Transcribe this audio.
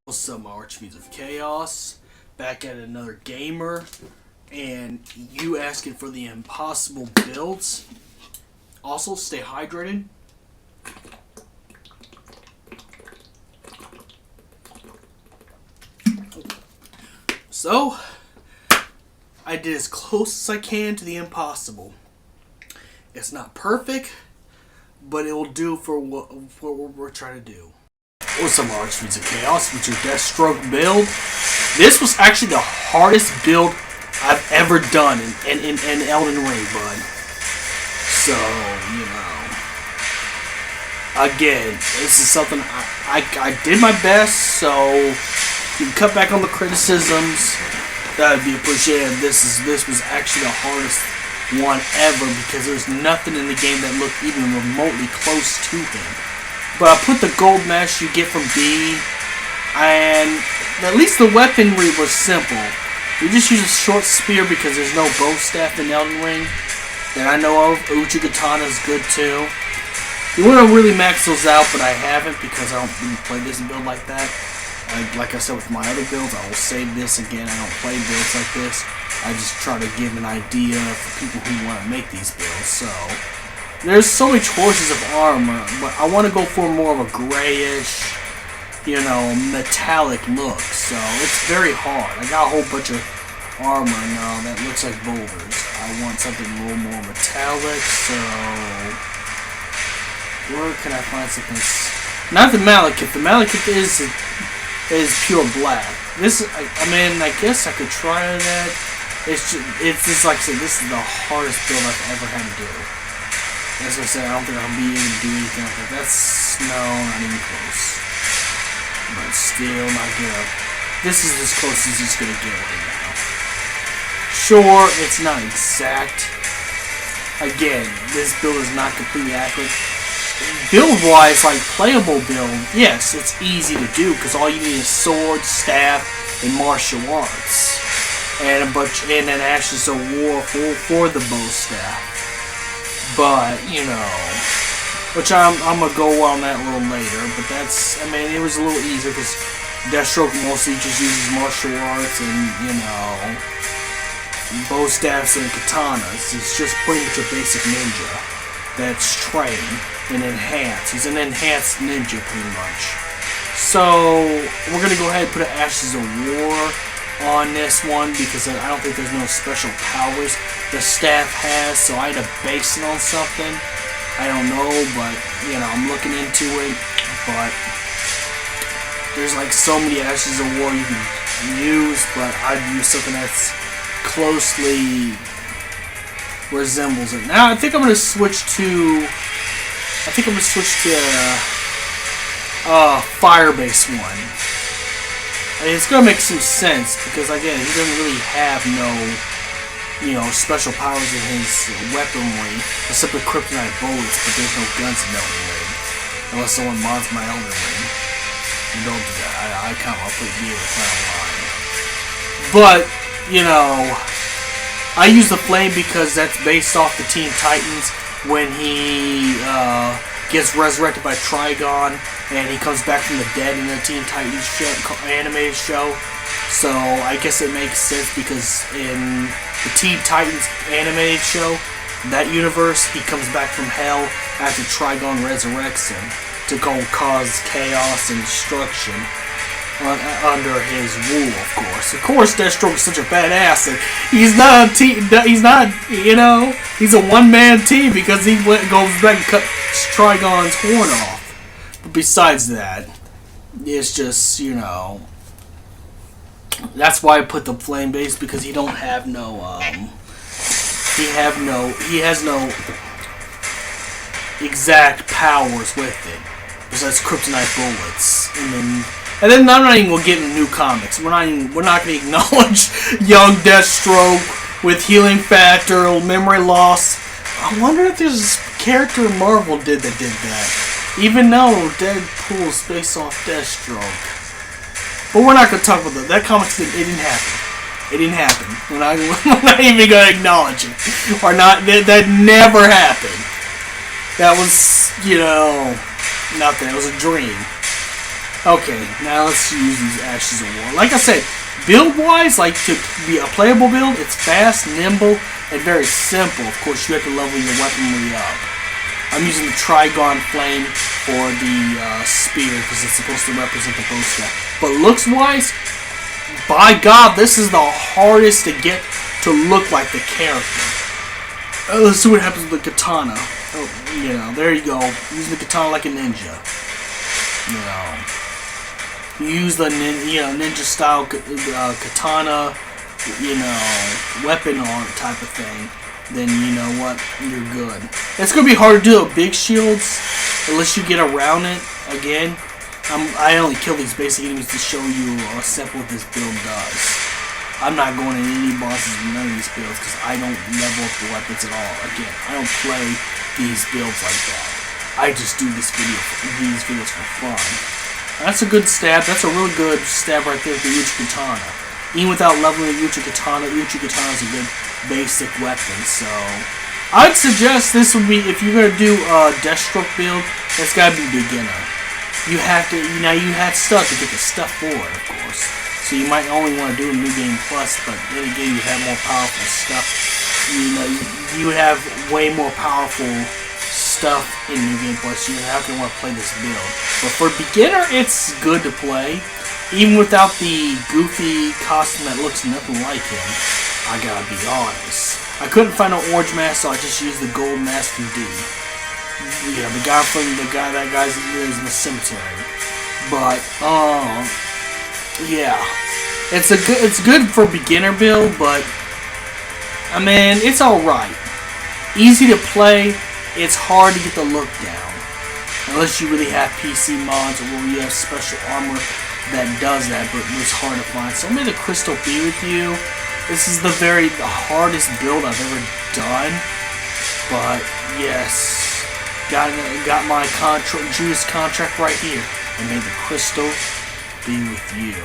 What's up, my archmages of chaos? Back at another gamer, and you asking for the impossible builds. Also, stay hydrated. So, I did as close as I can to the impossible. It's not perfect, but it will do for what we're trying to do. What's up, archmages of chaos? With your Deathstroke build. This was actually the hardest build I've ever done in Elden Ring, bud. So, you know. Again, this is something I did my best, so you can cut back on the criticisms. That would be appreciated. This was actually the hardest one ever because there's nothing in the game that looked even remotely close to him. But I put the gold mesh you get from D, and at least the weaponry was simple. You just use a short spear because there's no bow staff in Elden Ring that I know of. Uchi Katana is good too. You want to really max those out, but I haven't because I don't really play this build like that. Like I said with my other builds, I will save this again. I don't play builds like this. I just try to give an idea for people who want to make these builds. So there's so many choices of armor, but I want to go for more of a grayish, you know, metallic look. So it's very hard. I got a whole bunch of armor now that looks like boulders. I want something a little more metallic. So where can I find something? Not the malachite. The malachite is pure black. This, I mean, I guess I could try that. It's just like I said, this is the hardest build I've ever had to do. As I said, I don't think I'll be able to do anything like that. That's, no, not even close. But still not good. This is as close as it's gonna get right now. Sure, it's not exact. Again, this build is not completely accurate. Build-wise, like playable build, yes, it's easy to do because all you need is sword, staff, and martial arts, and then Ashes of War for the bow staff. But you know, which I'm gonna go on that a little later. But that's, I mean, it was a little easier because Deathstroke mostly just uses martial arts and, you know, bow staffs and katanas. It's just pretty much a basic ninja that's trained and enhanced. He's an enhanced ninja, pretty much. So we're gonna go ahead and put an Ashes of War on this one because I don't think there's no special powers the staff has, so I had to base it on something. I don't know, but you know, I'm looking into it. But there's like so many Ashes of War you can use, but I'd use something that's closely resembles it. Now I think I'm gonna switch to fire-based one. I mean, it's gonna make some sense because again, he doesn't really have no, you know, special powers in his weaponry except for kryptonite bullets, but there's no guns in Elden Ring unless someone mods my Elden Ring. And don't do that. I can't. I'll put you with that line. But you know, I use the flame because that's based off the Teen Titans when he gets resurrected by Trigon and he comes back from the dead in the Teen Titans animated show. So I guess it makes sense because in the Teen Titans animated show, that universe, he comes back from hell after Trigon resurrects him to go cause chaos and destruction under his rule, of course. Of course, Deathstroke is such a badass that he's not a team. He's not, you know, he's a one-man team because he goes back and cuts Trigon's horn off. But besides that, it's just, you know, that's why I put the flame base because he don't have no he has no exact powers with it. Besides kryptonite bullets, and then And then I'm not even gonna get into new comics. We're not gonna acknowledge young Deathstroke with healing factor, memory loss. I wonder if there's a character Marvel did that. Even though Deadpool's based off Deathstroke. But we're not gonna talk about that. That comic didn't happen. It didn't happen. We're not even gonna acknowledge it. Or not. That never happened. That was, nothing. It was a dream. Okay, now let's use these Ashes of War. Like I said, build-wise, like to be a playable build, it's fast, nimble, and very simple. Of course, you have to level your weaponry up. I'm using the Trigon Flame for the spear because it's supposed to represent the bow staff. But looks-wise, by God, this is the hardest to get to look like the character. Let's see what happens with the katana. Oh, there you go. Using the katana like a ninja. You use the ninja style katana, weapon art type of thing, then you know what, you're good. It's gonna be hard to do with big shields unless you get around it. Again, I only kill these basic enemies to show you simple what this build does. I'm not going in any bosses in none of these builds because I don't level up the weapons at all. Again, I don't play these builds like that. I just do these videos for fun. That's a good stab. That's a really good stab right there with the Uchi Katana. Even without leveling the Uchi Katana is a good basic weapon. So, I'd suggest this would be, if you're going to do a Deathstroke build, that's got to be beginner. You have to, you have stuff to get the stuff for it, of course. So you might only want to do a New Game Plus, but then again, you have more powerful stuff. You have way more powerful stuff in New Game Plus. You're not going to want to play this build. But for beginner, it's good to play. Even without the goofy costume that looks nothing like him. I gotta be honest. I couldn't find an orange mask, so I just used the gold mask from D. That guy's in the cemetery. But, yeah. It's good for beginner build, but, I mean, it's alright. Easy to play. It's hard to get the look down. Unless you really have PC mods or you have special armor that does that, but it's hard to find. So may the crystal be with you. This is the hardest build I've ever done. But yes, got my Judas contract right here. And may the crystal be with you.